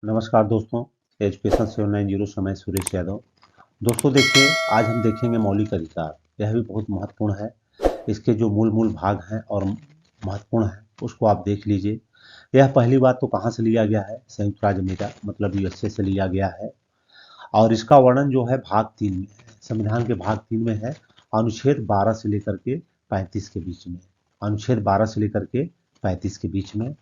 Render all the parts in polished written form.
नमस्कार दोस्तों, एजुकेशन 790 से मैं सुरेश यादव। दोस्तों देखिए, आज हम देखेंगे मौलिक अधिकार। यह भी बहुत महत्वपूर्ण है। इसके जो मूल मूल भाग हैं और महत्वपूर्ण हैं उसको आप देख लीजिए। यह पहली बात तो कहाँ से लिया गया है? संयुक्त राज्य अमेरिका मतलब यूएसए से लिया गया है। और इसका वर्णन जो है भाग 3 में है, संविधान के भाग 3 में है, अनुच्छेद 12 से लेकर के 35 के बीच में। अनुच्छेद 12 से लेकर के 35 के बीच में।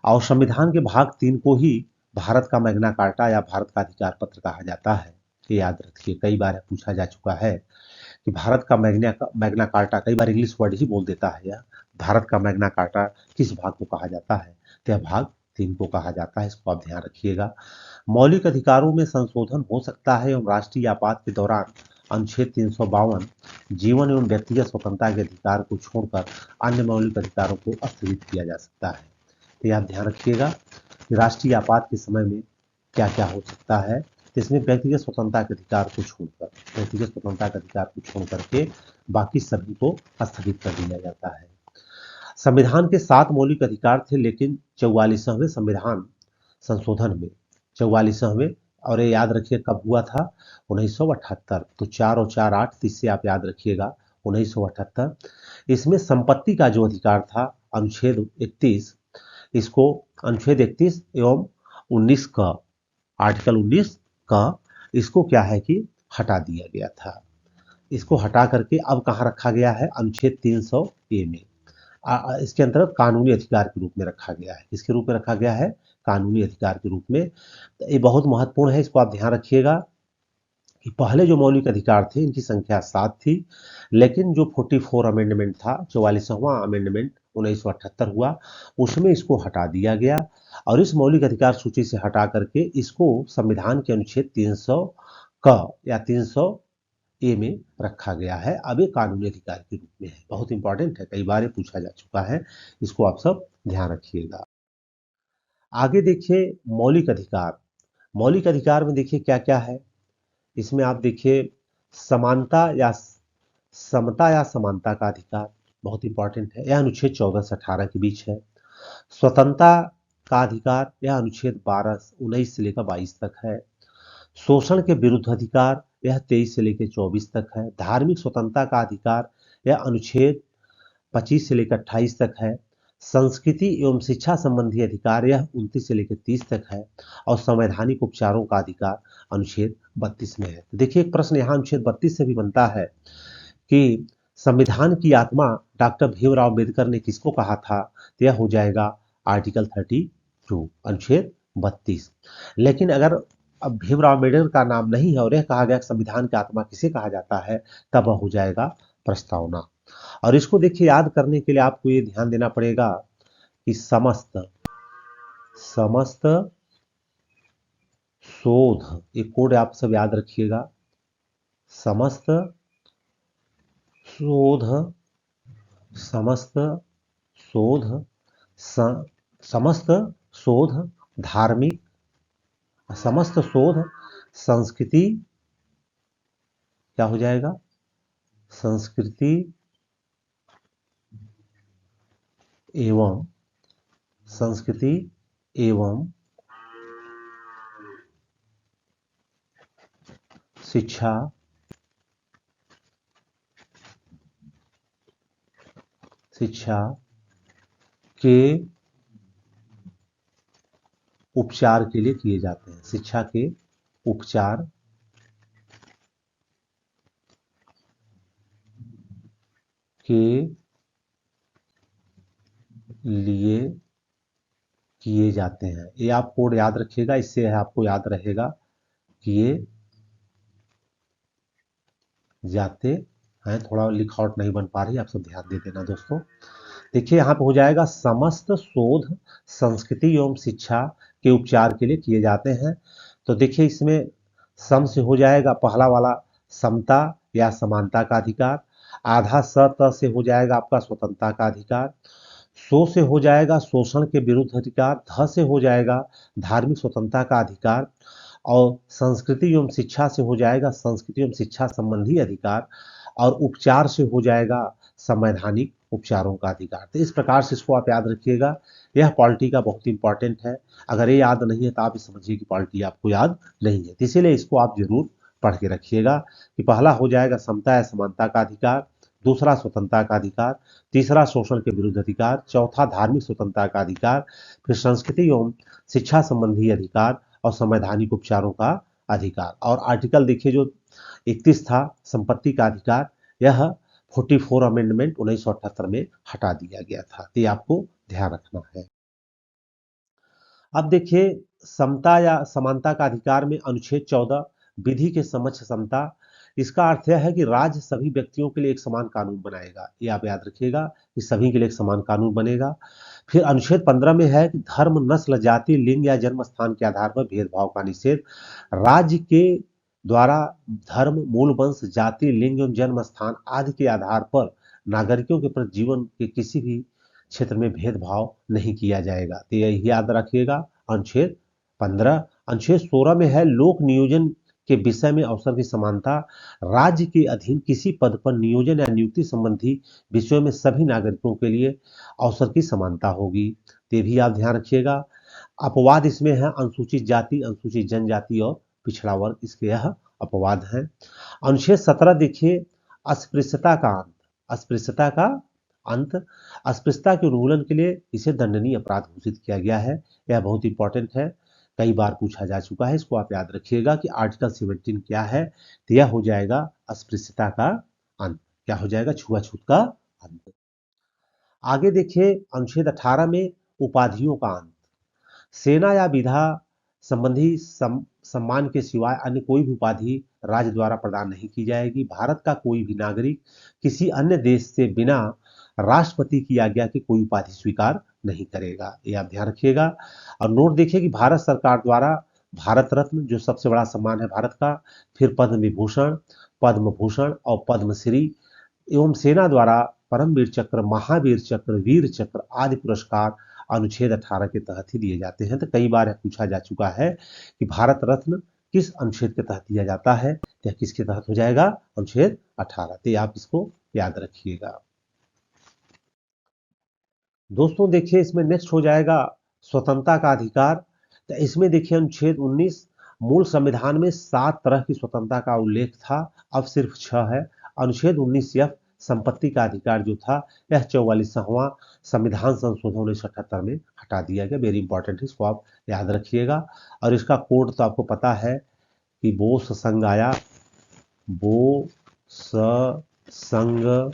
और संविधान के भाग 3 को ही भारत का मैग्ना कार्टा या भारत का अधिकार पत्र कहा जाता है। ये याद रखिए, कई बार पूछा जा चुका है कि भारत का मैग्ना कार्टा, कई बार इंग्लिश वर्ड ही बोल देता है यह। भारत का मैग्ना कार्टा किस भाग को कहा जाता है? तो यह भाग 3 को कहा जाता है, इसको आप ध्यान रखिएगा। मौलिक अधिकारों में संशोधन हो सकता है एवं राष्ट्रीय आपात के दौरान अनुच्छेद 352 जीवन एवं व्यक्तिगत स्वतंत्रता के अधिकार को छोड़कर अन्य मौलिक अधिकारों को स्थगित किया जा सकता है। तो ये आप ध्यान रखिएगा कि राष्ट्रीय आपात के समय में क्या क्या हो सकता है। तो इसमें व्यक्तिगत स्वतंत्रता के अधिकार को छोड़कर, व्यक्तिगत स्वतंत्रता के अधिकार को छोड़ करके बाकी सभी को स्थगित कर दिया जाता है। संविधान के 7 मौलिक अधिकार थे, लेकिन 44वें संविधान संशोधन में, 44वें, और ये याद रखिए कब हुआ था? 1978। तो 4 और 4 8, इससे आप याद रखिएगा 1978। इसमें संपत्ति का जो अधिकार था, अनुच्छेद 31, इसको अनुच्छेद 31 एवं 19 का, आर्टिकल 19 का, इसको क्या है कि हटा दिया गया था। इसको हटा करके अब कहाँ रखा गया है? अनुच्छेद 300 ए में। इसके अंतर्गत कानूनी अधिकार के रूप में रखा गया है। किसके रूप में रखा गया है? कानूनी अधिकार के रूप में। तो ये बहुत महत्वपूर्ण है, इसको आप ध्यान रखिएगा कि पहले जो मौलिक अधिकार थे इनकी संख्या 7 थी, लेकिन जो 44 अमेंडमेंट था, 44वां अमेंडमेंट 1978 हुआ, उसमें इसको हटा दिया गया और इस मौलिक अधिकार सूची से हटा करके इसको संविधान के अनुच्छेद 300 क या 300 ए में रखा गया है। अब ये कानूनी अधिकार के रूप में है। बहुत इंपॉर्टेंट है, कई बार ये पूछा जा चुका है, इसको आप सब ध्यान रखिएगा। आगे देखिए मौलिक अधिकार। मौलिक अधिकार में देखिए क्या क्या है। इसमें आप देखिए समानता या समता या समानता का अधिकार, बहुत इंपॉर्टेंट है, यह अनुच्छेद 14 से 18 के बीच है। स्वतंत्रता का अधिकार, यह अनुच्छेद 19 से लेकर 22 तक है। शोषण के विरुद्ध अधिकार, यह 23 से लेकर 24 तक है। धार्मिक स्वतंत्रता का अधिकार, यह अनुच्छेद 25 से लेकर 28 तक है। संस्कृति एवं शिक्षा संबंधी अधिकार, यह 29 से लेकर 30 तक है। और संवैधानिक उपचारों का अधिकार अनुच्छेद 32 में है। तो देखिए एक प्रश्न यहाँ अनुच्छेद 32 से भी बनता है कि संविधान की आत्मा डॉक्टर भीमराव अम्बेडकर ने किसको कहा था? तो यह हो जाएगा आर्टिकल 32, अनुच्छेद 32। लेकिन अगर अब भीमराव अम्बेडकर का नाम नहीं है और यह कहा गया कि संविधान की आत्मा किसे कहा जाता है, तब वह हो जाएगा प्रस्तावना। और इसको देखिए याद करने के लिए आपको ये ध्यान देना पड़ेगा कि समस्त समस्त शोध, एक कोड आप सब याद रखिएगा, समस्त शोध, समस्त शोध, समस्त शोध धार्मिक, समस्त शोध संस्कृति, क्या हो जाएगा? संस्कृति एवं संस्कृति एवं शिक्षा के उपचार के लिए किए जाते हैं। शिक्षा के उपचार के लिए किए जाते हैं। ये आप कोड याद रखिएगा, इससे आपको याद रहेगा किए जाते हैं। थोड़ा लिखावट नहीं बन पा रही, आप सब ध्यान दे देना दोस्तों। देखिए यहाँ पे हो जाएगा समस्त शोध संस्कृति एवं शिक्षा के उपचार के लिए किए जाते हैं। तो देखिए इसमें सम से हो जाएगा पहला वाला समता या समानता का अधिकार, आधा स त से हो जाएगा आपका स्वतंत्रता का अधिकार, सो से हो जाएगा शोषण के विरुद्ध अधिकार, ध से हो जाएगा धार्मिक स्वतंत्रता का अधिकार, और संस्कृति एवं शिक्षा से हो जाएगा संस्कृति एवं शिक्षा संबंधी अधिकार, और उपचार से हो जाएगा संवैधानिक उपचारों का अधिकार। तो इस प्रकार से इसको आप याद रखिएगा। यह पॉलिटी का बहुत इंपॉर्टेंट है। अगर ये याद नहीं है तो आप समझिए कि पॉलिटी आपको याद नहीं है, तो इसीलिए इसको आप जरूर पढ़ के रखिएगा कि पहला हो जाएगा समता या समानता का अधिकार, दूसरा स्वतंत्रता का अधिकार, तीसरा शोषण के विरुद्ध अधिकार, चौथा धार्मिक स्वतंत्रता का अधिकार, फिर संस्कृति एवं शिक्षा संबंधी अधिकार और संवैधानिक उपचारों का अधिकार। और आर्टिकल देखिए जो 31 था संपत्ति का अधिकार, यह 44 अमेंडमेंट 1978 में हटा दिया गया था। तो ये आपको ध्यान रखना है। अब देखिए समता या समानता का अधिकार में अनुच्छेद 14 विधि के समक्ष समता, इसका अर्थ यह है कि राज्य सभी व्यक्तियों के लिए एक समान कानून बनाएगा। ये आप याद रखिएगा कि सभी के लिए एक समान कानून बनेगा। फिर अनुच्छेद 15 में है कि धर्म, नस्ल, जाति, लिंग या जन्म स्थान के आधार पर भेदभाव का निषेध। राज्य के द्वारा धर्म, मूल वंश, जाति, लिंग एवं जन्म स्थान आदि के आधार पर नागरिकों के प्रति जीवन के किसी भी क्षेत्र में भेदभाव नहीं किया जाएगा। तो यही याद रखिएगा अनुच्छेद 15। अनुच्छेद 16 में है लोक नियोजन के विषय में अवसर की समानता। राज्य के अधीन किसी पद पर नियोजन या नियुक्ति संबंधी विषयों में सभी नागरिकों के लिए अवसर की समानता होगी। ये भी आप ध्यान रखिएगा। अपवाद इसमें है अनुसूचित जाति, अनुसूचित जनजाति और पिछड़ा वर्ग, इसके यह अपवाद है। अनुच्छेद 17 देखिए अस्पृश्यता का अंत। अस्पृश्यता का अंत, अस्पृश्यता के उन्मूलन के लिए इसे दंडनीय अपराध घोषित किया गया है। यह बहुत इंपॉर्टेंट है, कई बार पूछा जा चुका है, इसको आप याद रखिएगा कि आर्टिकल 17 क्या है। तो यह हो जाएगा अस्पृश्यता का अंत। क्या हो जाएगा? छुआछूत का अंत। आगे देखिए अनुच्छेद 18 में उपाधियों का अंत। सेना या विधा संबंधी सम्मान के सिवाय अन्य कोई भी उपाधि राज्य द्वारा प्रदान नहीं की जाएगी। भारत का कोई भी नागरिक किसी अन्य देश से बिना राष्ट्रपति की आज्ञा के कोई उपाधि स्वीकार नहीं करेगा। ये आप ध्यान रखिएगा। और नोट देखिए कि भारत सरकार द्वारा भारत रत्न जो सबसे बड़ा सम्मान है भारत का, फिर पद्म विभूषण, पद्म भूषण और पद्मश्री एवं सेना द्वारा परमवीर चक्र, महावीर चक्र, वीर चक्र आदि पुरस्कार अनुच्छेद 18 के तहत ही दिए जाते हैं। तो कई बार यह पूछा जा चुका है कि भारत रत्न किस अनुच्छेद के तहत दिया जाता है। यह किसके तहत हो जाएगा? अनुच्छेद 18। तो आप इसको याद रखिएगा। दोस्तों देखिए इसमें नेक्स्ट हो जाएगा स्वतंत्रता का अधिकार। तो इसमें देखिए अनुच्छेद 19, मूल संविधान में 7 तरह की स्वतंत्रता का उल्लेख था, अब सिर्फ 6 है। अनुच्छेद 19F संपत्ति का अधिकार जो था यह 44वां संविधान संशोधन 1978 में हटा दिया गया। वेरी इंपॉर्टेंट है, इसको आप याद रखिएगा। और इसका कोड तो आपको पता है कि बोस संघ आया, बो स संघ,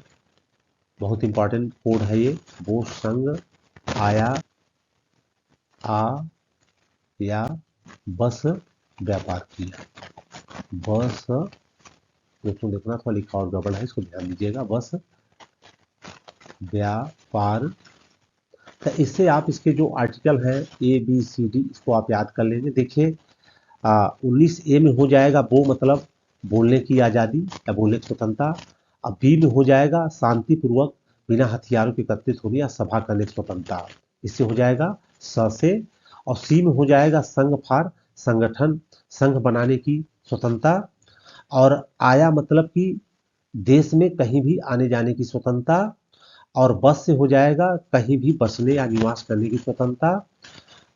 बहुत इंपॉर्टेंट कोड है ये। बोस संघ आया, आ या बस व्यापार किया। बस दोस्तों देखना थोड़ा लिखा और गड़बड़ है, इसको ध्यान दीजिएगा। बस व्यापार। तो इससे आप इसके जो आर्टिकल है ABCD इसको आप याद कर लेंगे। देखिए 19A में हो जाएगा वो मतलब बोलने की आज़ादी या बोलने की स्वतंत्रता। अब B में हो जाएगा शांतिपूर्वक बिना हथियारों के एकत्रित होने या सभा करने की स्वतंत्रता, इससे हो जाएगा स से। और C में हो जाएगा संघ फार संगठन, संघ बनाने की स्वतंत्रता। और आया मतलब कि देश में कहीं भी आने जाने की स्वतंत्रता। और बस से हो जाएगा कहीं भी बसने या निवास करने की स्वतंत्रता।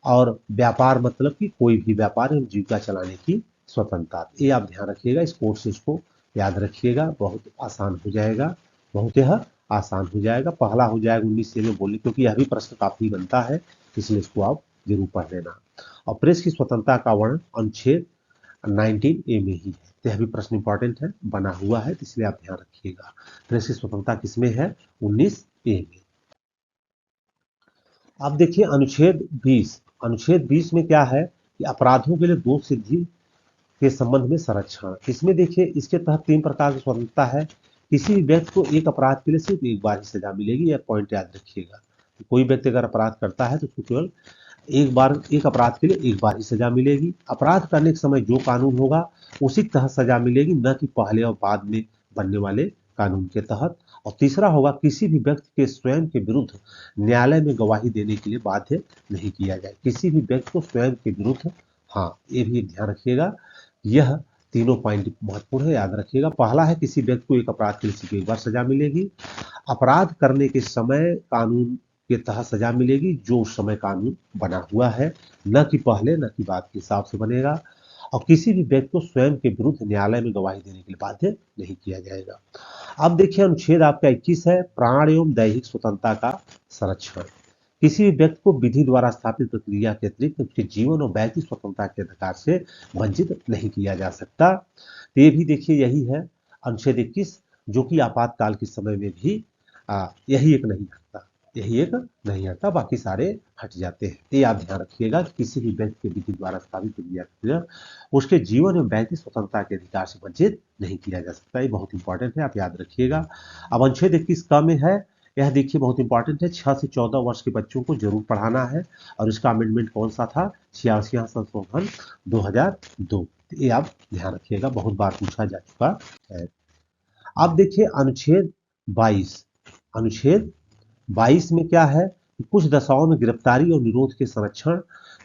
और व्यापार मतलब कि कोई भी व्यापार एवं जीविका चलाने की स्वतंत्रता। ये आप ध्यान रखिएगा, इस कोर्स से इसको याद रखिएगा, बहुत आसान हो जाएगा, बहुत यह आसान हो जाएगा। पहला हो जाएगा 19A में बोलने, क्योंकि यह भी प्रश्न काफी बनता है, इसलिए इसको आप जरूर पढ़ लेना। और प्रेस की स्वतंत्रता का वर्णन अनुच्छेद 19A में ही है। तो यह भी प्रश्न इंपॉर्टेंट है, बना हुआ है, तो इसलिए आप ध्यान रखिएगा। प्रेस की स्वतंत्रता किसमें है? 19A में। अब देखिए अनुच्छेद 20। अनुच्छेद 20 में क्या है कि अपराधों के लिए दोष सिद्धि के संबंध में संरक्षण। इसमें देखिए इसके तहत 3 प्रकार की स्वतंत्रता है। किसी भी व्यक्ति को एक अपराध के लिए सिर्फ एक बार ही सजा मिलेगी, यह पॉइंट याद रखिएगा। कोई व्यक्ति अगर अपराध करता है तो उसको केवल एक अपराध के लिए एक बार ही सजा मिलेगी। अपराध करने के समय जो कानून होगा उसी के तहत सजा मिलेगी, न कि पहले और बाद में बनने वाले कानून के तहत। और तीसरा होगा किसी भी व्यक्ति के स्वयं के विरुद्ध न्यायालय में गवाही देने के लिए बाध्य नहीं किया जाए। किसी भी व्यक्ति को स्वयं के विरुद्ध, हाँ ये भी ध्यान रखिएगा, यह तीनों पॉइंट महत्वपूर्ण है, याद रखिएगा। पहला है किसी व्यक्ति को एक अपराध के लिए सिर्फ एक बार सजा मिलेगी। अपराध करने के समय कानून के तहत सजा मिलेगी जो उस समय कानून बना हुआ है, न कि पहले न कि बाद के हिसाब से बनेगा। और किसी भी व्यक्ति को स्वयं के विरुद्ध न्यायालय में गवाही देने के लिए बाध्य नहीं किया जाएगा। अब देखिए अनुच्छेद आपका 21 है, प्राण एवं दैहिक स्वतंत्रता का संरक्षण। किसी भी व्यक्ति को विधि द्वारा स्थापित प्रक्रिया के अतिरिक्त उसके जीवन और व्यक्ति स्वतंत्रता के अधिकार से वंचित नहीं किया जा सकता। तो ये भी देखिए यही है अनुच्छेद 21, जो कि आपातकाल के समय में भी यही एक नहीं हटता, यही एक नहीं हटता, बाकी सारे हट जाते हैं। ये आप ध्यान रखिएगा कि किसी भी व्यक्ति के विधि द्वारा स्थापित प्रक्रिया उसके जीवन एवं व्यक्ति स्वतंत्रता के अधिकार से वंचित नहीं किया जा सकता। ये बहुत इंपॉर्टेंट है, आप याद रखिएगा। अब अनुच्छेद 21 क में है, यह देखिए बहुत इंपॉर्टेंट है, 6 से 14 वर्ष के बच्चों को जरूर पढ़ाना है। और इसका अमेंडमेंट कौन सा था? 86वां संशोधन 2002। ये आप ध्यान रखिएगा, बहुत बार पूछा जा चुका है। अब देखिए अनुच्छेद 22। अनुच्छेद 22 में क्या है? कुछ दशाओं में गिरफ्तारी और निरोध के संरक्षण।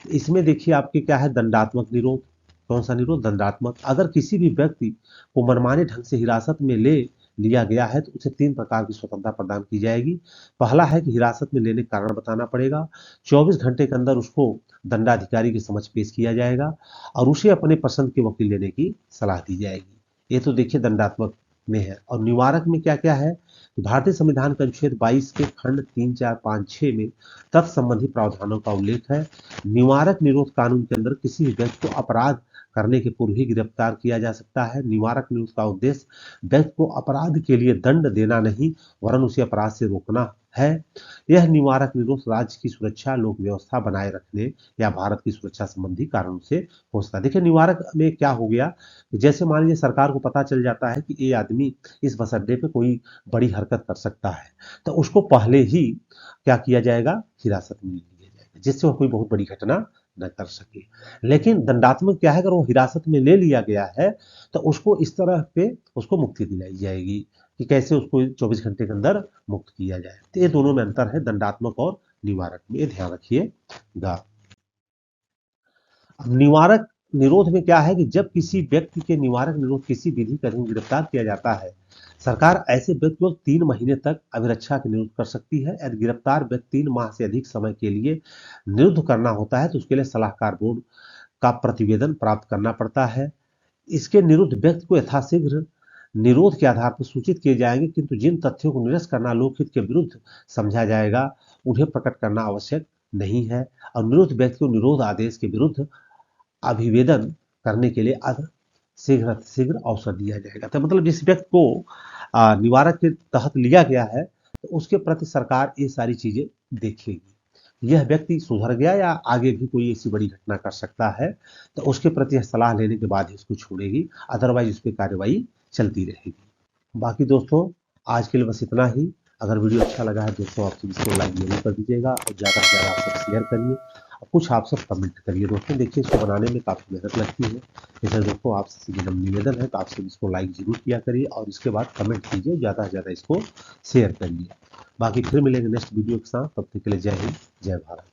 इसमें देखिए आपके क्या है? दंडात्मक निरोध। कौन सा निरोध? दंडात्मक। अगर किसी भी व्यक्ति को मनमाने ढंग से हिरासत में ले लिया गया है तो उसे 3 प्रकार की स्वतंत्रता प्रदान की जाएगी। पहला है कि हिरासत में लेने का कारण बताना पड़ेगा, 24 घंटे के अंदर उसको दंडाधिकारी के समक्ष पेश किया जाएगा और उसे अपने पसंद के वकील लेने की सलाह दी जाएगी। ये तो देखिए दंडात्मक में है। और निवारक में क्या क्या है? भारतीय संविधान के अनुच्छेद 22 के खंड 3, 4, 5, 6 में तत्संबंधी प्रावधानों का उल्लेख है। निवारक निरोध कानून के अंदर किसी भी व्यक्ति को अपराध करने के पूर्व ही गिरफ्तार किया जा सकता है। निवारक निरोध का उद्देश्य व्यक्ति को अपराध के लिए दंड देना नहीं वरन उसे अपराध से रोकना है। यह निवारक निरोध राज्य की सुरक्षा, लोक व्यवस्था बनाए रखने या भारत की सुरक्षा संबंधी कारणों से हो सकता है। देखिए निवारक में क्या हो गया, जैसे मान लीजिए सरकार को पता चल जाता है कि ये आदमी इस बस अड्डे पे कोई बड़ी हरकत कर सकता है, तो उसको पहले ही क्या किया जाएगा? हिरासत में लिया जाएगा, जिससे वो कोई बहुत बड़ी घटना न कर सके। लेकिन दंडात्मक क्या है? अगर वो हिरासत में ले लिया गया है तो उसको इस तरह पे उसको मुक्ति दिलाई जाएगी कि कैसे उसको 24 घंटे के अंदर मुक्त किया जाए। तो ये दोनों में अंतर है, दंडात्मक और निवारक में, ये ध्यान रखिएगा। अब निवारक निरोध में क्या है कि जब किसी व्यक्ति के निवारक निरोध किसी विधि के अधीन गिरफ्तार किया जाता है, सरकार ऐसे व्यक्ति को 3 महीने तक अभिरक्षा के निरुद्ध कर सकती है। यदि गिरफ्तार व्यक्ति 3 माह से अधिक समय के लिए निरुद्ध करना होता है तो उसके लिए सलाहकार बोर्ड का प्रतिवेदन प्राप्त करना पड़ता है। इसके निरुद्ध व्यक्ति को यथाशीघ्र निरोध के आधार पर सूचित किए जाएंगे, किंतु जिन तथ्यों को निरस्त करना लोकहित के विरुद्ध समझा जाएगा उन्हें प्रकट करना आवश्यक नहीं है। और निरुद्ध व्यक्ति को निरोध आदेश के विरुद्ध अभिवेदन करने के लिए शीघ्र शीघ्र अवसर दिया जाएगा। तो मतलब जिस व्यक्ति को निवारक के तहत लिया गया है तो उसके प्रति सरकार ये सारी चीजें देखेगी। यह व्यक्ति सुधर गया या आगे भी कोई ऐसी बड़ी घटना कर सकता है तो उसके प्रति सलाह लेने के बाद ही उसको छोड़ेगी, अदरवाइज उस पर कार्रवाई चलती रहेगी। बाकी दोस्तों आज के लिए बस इतना ही। अगर वीडियो अच्छा लगा है दोस्तों आपसे इसको लाइक जरूर कर दीजिएगा और ज़्यादा से ज़्यादा आप सब शेयर करिए और कुछ आप सब कमेंट करिए। दोस्तों देखिए इसको बनाने में काफ़ी मेहनत लगती है, इसलिए दोस्तों आपसे विनम्र निवेदन है तो आप सब इसको लाइक जरूर किया करिए और इसके बाद कमेंट कीजिए, ज़्यादा से ज़्यादा इसको शेयर करिए। बाकी फिर मिलेंगे नेक्स्ट वीडियो के साथ, तब तक के लिए जय हिंद, जय भारत।